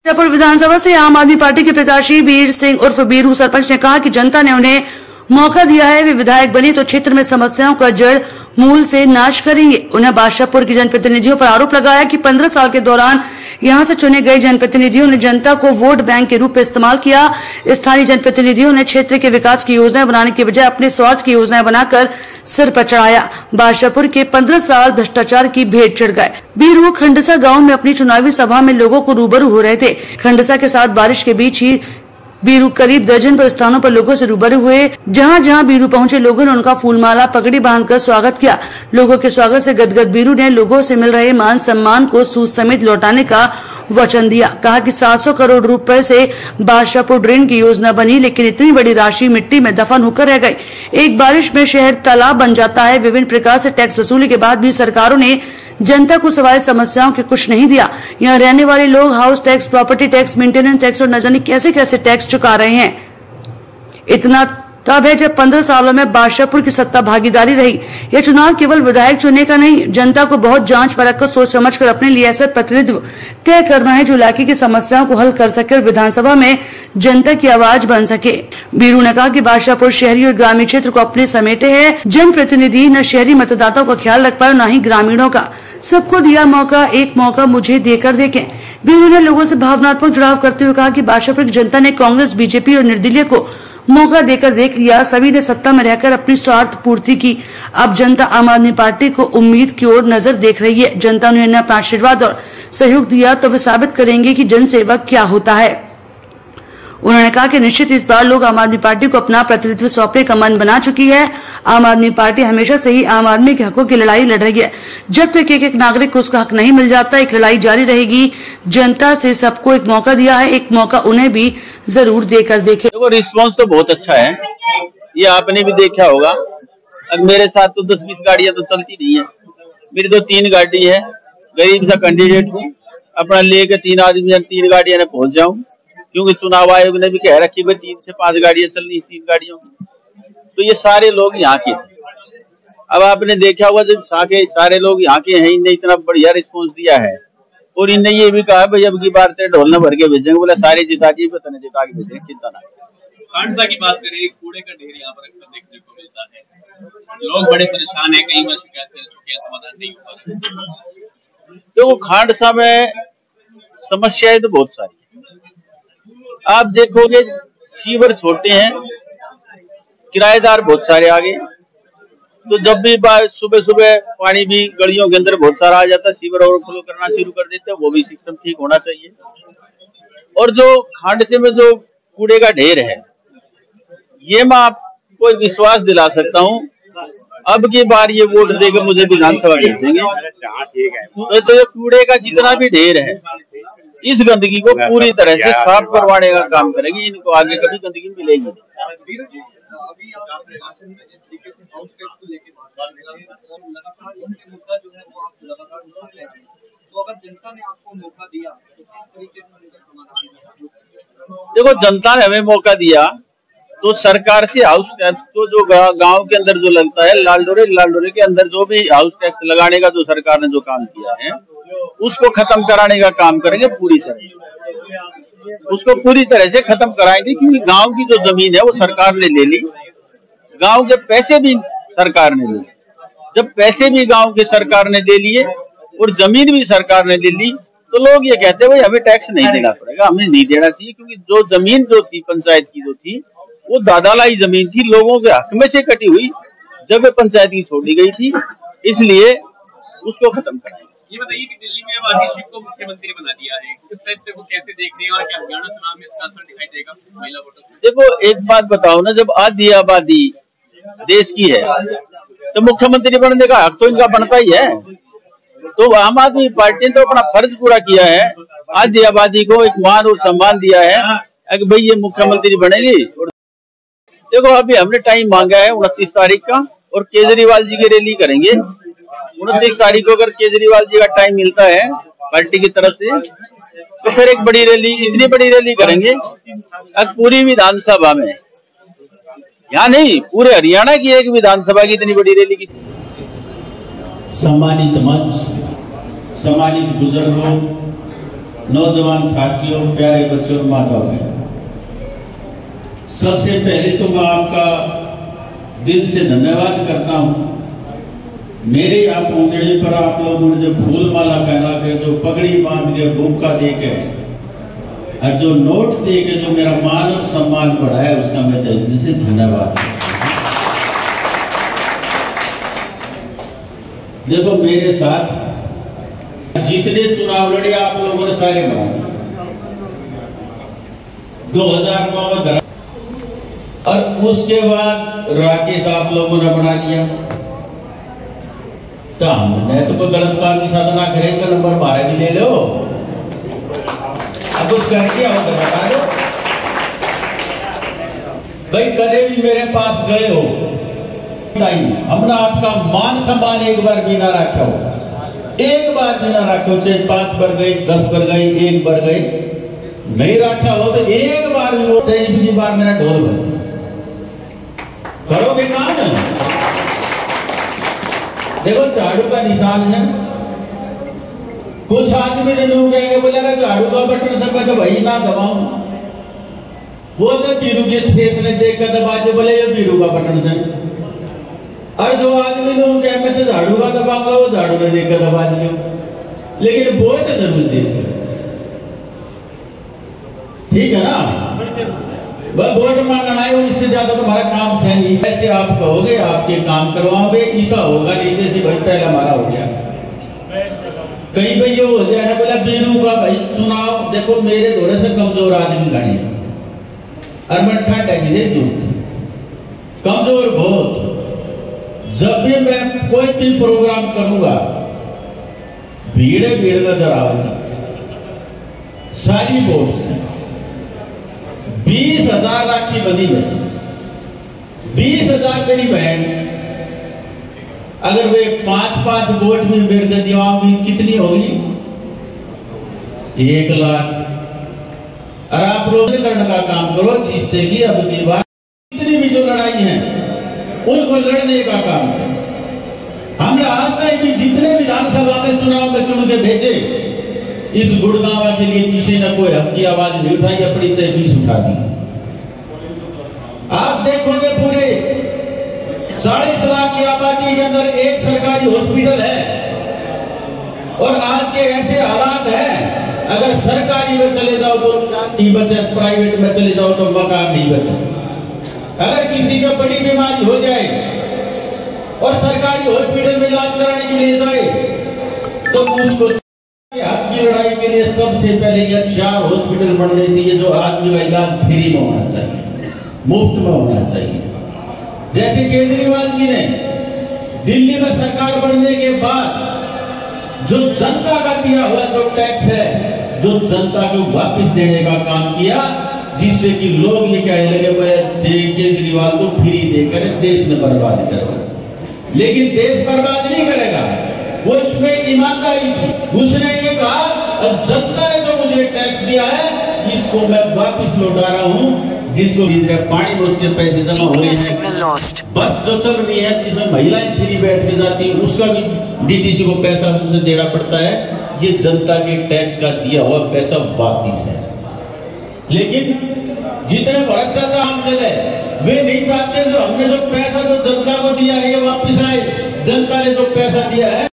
जयपुर विधानसभा से आम आदमी पार्टी के प्रत्याशी वीर सिंह उर्फ बीरू सरपंच ने कहा कि जनता ने उन्हें मौका दिया है, वे विधायक बने तो क्षेत्र में समस्याओं का जड़ मूल से नाश करेंगे। उन्हें बादशाहपुर के जनप्रतिनिधियों पर आरोप लगाया कि 15 साल के दौरान यहां से चुने गए जनप्रतिनिधियों ने जनता को वोट बैंक के रूप में इस्तेमाल किया। स्थानीय जनप्रतिनिधियों ने क्षेत्र के विकास की योजनाएं बनाने की बजाय अपने स्वार्थ की योजनाएं बनाकर सिर पर चढ़ाया। बादशाहपुर के 15 साल भ्रष्टाचार की भेंट चढ़ गए। बीरू खंडसा गाँव में अपनी चुनावी सभा में लोगों को रूबरू हो रहे थे। खंडसा के साथ बारिश के बीच ही बीरू करीब दर्जन पर स्थानों पर लोगों से रूबरू हुए। जहां जहां बीरू पहुंचे लोगों ने उनका फूलमाला पगड़ी बांधकर स्वागत किया। लोगों के स्वागत से गदगद बीरू ने लोगों से मिल रहे मान सम्मान को सूद समेत लौटाने का वचन दिया। कहा कि 700 करोड़ रुपए से बादशाहपुर ड्रेन की योजना बनी, लेकिन इतनी बड़ी राशि मिट्टी में दफन होकर रह गई। एक बारिश में शहर तालाब बन जाता है। विभिन्न प्रकार से टैक्स वसूली के बाद भी सरकारों ने जनता को सिवाय समस्याओं के कुछ नहीं दिया। यहाँ रहने वाले लोग house tax, property tax, maintenance tax और न जाने कैसे कैसे टैक्स चुका रहे हैं। इतना तब है जब 15 सालों में बादशाहपुर की सत्ता भागीदारी रही। यह चुनाव केवल विधायक चुनने का नहीं, जनता को बहुत जांच परख कर सोच समझ कर अपने लिए ऐसा प्रतिनिधित्व तय करना है जो इलाके की समस्याओं को हल कर सके और विधानसभा में जनता की आवाज बन सके। बीरू ने कहा कि बादशाहपुर शहरी और ग्रामीण क्षेत्र को अपने समेटे है। जनप्रतिनिधि न शहरी मतदाताओं का ख्याल रख पाए, न ही ग्रामीणों का। सबको दिया मौका, एक मौका मुझे देकर देखें। बीरू ने लोगों से भावनात्मक जुड़ाव करते हुए कहा कि बादशाहपुर की जनता ने कांग्रेस, बीजेपी और निर्दलीय को मौका देकर देख लिया। सभी ने सत्ता में रहकर अपनी स्वार्थ पूर्ति की। अब जनता आम आदमी पार्टी को उम्मीद की ओर नजर देख रही है। जनता ने उन्हें अपना आशीर्वाद और सहयोग दिया तो वे साबित करेंगे कि जनसेवक क्या होता है। उन्होंने कहा कि निश्चित इस बार लोग आम आदमी पार्टी को अपना प्रतिनिधित्व सौंपने का मन बना चुकी है। आम आदमी पार्टी हमेशा से ही आम आदमी के हकों की लड़ाई लड़ रही है। जब तक एक एक नागरिक को उसका हक नहीं मिल जाता, एक लड़ाई जारी रहेगी। जनता से सबको एक मौका दिया है, एक मौका उन्हें भी जरूर देकर देखे। देखो, रिस्पॉन्स तो बहुत अच्छा है, ये आपने भी देखा होगा। अब मेरे साथ तो 10-20 गाड़ियां तो चलती नहीं है, मेरी तो 3 गाड़ी है। गरीब सा कैंडिडेट हूँ, अपना लेके 3 आदमी 3 गाड़ियां में पहुंच जाऊं, क्योंकि चुनाव आयोग ने भी कह रखी है 3 से 5 गाड़ियां चलनी, 3 गाड़ियों की। तो ये सारे लोग यहाँ के। अब आपने देखा होगा जब सारे लोग यहाँ के हैं, इनने इतना बढ़िया रिस्पॉन्स दिया है। और इनने ये भी कहा भाई अब की बार ढोल न भर के भेजेंगे, बोला सारे जिता के भेजेंगे, चिंता ना। खांडसा की बात करें, कूड़े का ढेर यहाँ पर अक्सर देखने को मिलता है। लोग बड़े परेशान है, कई बार शिकायत कर चुके हैं, समाधान नहीं हो पा रहा। देखो, खांडसा में समस्याएं तो बहुत सारी। आप देखोगे सीवर छोटे हैं, किराएदार बहुत सारे आ गए। तो जब भी सुबह सुबह पानी भी गलियों के अंदर बहुत सारा आ जाता है, सीवर ओवरफ्लो करना शुरू कर देते हैं। वो भी सिस्टम ठीक होना चाहिए। और जो खांडसे में जो कूड़े का ढेर है, ये मैं आपको विश्वास दिला सकता हूँ, अब की बार ये वोट देकर मुझे विधानसभा भेज देंगे तो ये कूड़े का जितना भी ढेर है, इस गंदगी को पूरी तरह से साफ करवाने का काम करेगी। इनको आगे कभी गंदगी मिलेगी। देखो, जनता ने हमें मौका दिया तो सरकार से हाउस टैक्स तो जो गांव के अंदर जो लगता है, लालडोरे के अंदर जो भी हाउस टैक्स लगाने का जो सरकार ने जो काम किया है, उसको खत्म कराने का काम करेंगे पूरी तरह से। उसको पूरी तरह से खत्म कराएंगे, क्योंकि गांव की जो जमीन है वो सरकार ने ले ली, गांव के पैसे भी सरकार ने ले लिए। जब पैसे भी गांव के सरकार ने ले लिए और जमीन भी सरकार ने ले ली, तो लोग ये कहते हैं भाई हमें टैक्स नहीं देना पड़ेगा, हमें नहीं देना चाहिए। क्योंकि जो जमीन जो थी पंचायत की जो थी, वो दादालाई जमीन थी, लोगों के हक में से कटी हुई जब पंचायत की छोड़ी गई थी, इसलिए उसको खत्म कराएंगे। ये बताइए कि दिल्ली में अब आतिशी को मुख्यमंत्री बना दिया है, इस तथ्य को कैसे देख रहे हैं और क्या हरियाणा चुनाव में इसका असर दिखाई देगा महिला वोटर्स में? देखो, एक बात बताओ ना, जब आधी आबादी देश की है तो मुख्यमंत्री बनने का हक तो इनका बनता ही है। तो आम आदमी पार्टी ने तो अपना फर्ज पूरा किया है, आधी आबादी को एक मान और सम्मान दिया है कि भाई ये मुख्यमंत्री बनेगी। और देखो, अभी हमने टाइम मांगा है 29 तारीख का, और केजरीवाल जी की रैली करेंगे 29 तारीख को। अगर केजरीवाल जी का टाइम मिलता है पार्टी की तरफ से, तो फिर एक बड़ी रैली, इतनी बड़ी रैली करेंगे अब पूरी विधानसभा में, यहाँ नहीं पूरे हरियाणा की एक विधानसभा की इतनी बड़ी रैली की। सम्मानित मंच, सम्मानित बुजुर्गों, नौजवान साथियों, प्यारे बच्चों और माताओं बहनों, सबसे पहले तो मैं आपका दिल से धन्यवाद करता हूं। मेरे यहाँ पहुंचने पर आप लोगों ने जो फूल माला पहना के, जो पगड़ी बांध के, बुक्का दे के और जो नोट दे के जो मेरा मान और सम्मान बढ़ाया, उसका मैं दिल से धन्यवाद करता हूं। देखो, मेरे साथ जितने चुनाव लड़े आप लोगों ने सारे बनाए। 2009 में धरा और उसके बाद राकेश आप लोगों ने बना दिया। तो हमने तो कोई गलत काम की साधना करे तो नंबर 12 भी ले लो। अब कुछ कर दिया हो तो बता दो भाई। कदे भी मेरे पास गए हो, हमने आपका मान सम्मान एक बार भी ना रखा हो, एक बार भी ना रखा हो। चाहे 5 बार गए, 10 बार गए, 1 बार गए, नहीं रखा हो तो एक बार भी बोलते हैं, दूसरी बार मेरा ढोल बजता। करोगे काम है? देखो, झाड़ू का निशान है। कुछ आदमी ने लोग कहेंगे, बोले झाड़ू का बटन से मैं तो भाई ना दबाऊं, वो तो बीरू के स्पेस ने देख कर दबा दे, बोले ये बीरू का बटन से। और जो आदमी लोग कहे मैं तो झाड़ू का दबाऊंगा, वो झाड़ू ने देख कर दबा दिया। लेकिन वो तो जरूर देते, ठीक है ना? वोट मांगना है, इससे ज्यादा तुम्हारा काम है नहीं। ऐसे आप कहोगे, आपके काम करवाओगे, ऐसा होगा नहीं जैसे भाई पहला हमारा हो गया। कहीं भाई ये हो जाए बोला बीरू का भाई चुनाव। देखो, मेरे थोड़े से कमजोर आदमी गणे और मैं ठंड है कमजोर बहुत। जब भी मैं कोई भी प्रोग्राम करूंगा, भीड़ नजर आएगी। सारी वोट से 20,000 राखी बंधी में 20,000 मेरी बहन, अगर वे 5-5 वोट में बेड़ दे दिया, कितनी होगी? 1 लाख। और आप लोग करने का काम करो जिससे कि अब की बार जितनी भी जो लड़ाई है उनको लड़ने का काम करें। हमने आज तक भी जितने विधानसभा में चुनाव में चुन के भेजे, इस गुड़गांव के लिए किसी ने कोई हक की आवाज नहीं उठाई, अपनी से 20 उठा दी। आप देखोगे पूरे 40 लाख की आबादी के अंदर एक सरकारी हॉस्पिटल है, और आज के ऐसे हालात हैं, अगर सरकारी में चले जाओ तो नहीं बचे, प्राइवेट में चले जाओ तो मकान नहीं बचे। अगर किसी को बड़ी बीमारी हो जाए और सरकारी हॉस्पिटल में इलाज कराने के लिए जाए, तो उसको हक की लड़ाई के लिए सबसे पहले ये 4 हॉस्पिटल बनने चाहिए, जो आदमी का इलाज फ्री में होना चाहिए, मुफ्त में होना चाहिए। जैसे केजरीवाल जी ने दिल्ली में सरकार बनने के बाद जो जनता का दिया हुआ जो टैक्स है, जो जनता को वापस देने का काम किया, जिससे कि लोग ये कहने लगे केजरीवाल तो फ्री देकर देश में बर्बाद करेगा। लेकिन देश बर्बाद नहीं करेगा, वो इसमें ईमानदारी थी। उसने ये कहा, जनता ने जो मुझे टैक्स दिया है, इसको मैं वापस लौटा रहा हूँ। जिसको पानी में उसके पैसे जमा हो रहे हैं, बस जो चल रही है जिसमें महिलाएं फ्री बैठ के जाती है, उसका भी डीटीसी को पैसा उसे देना पड़ता है। ये जनता के टैक्स का दिया हुआ पैसा वापिस है। लेकिन जितने भ्रष्टाचार हम चले, वे नहीं चाहते जो हमने जो पैसा जो जनता को दिया है ये वापिस आए। जनता ने जो पैसा दिया है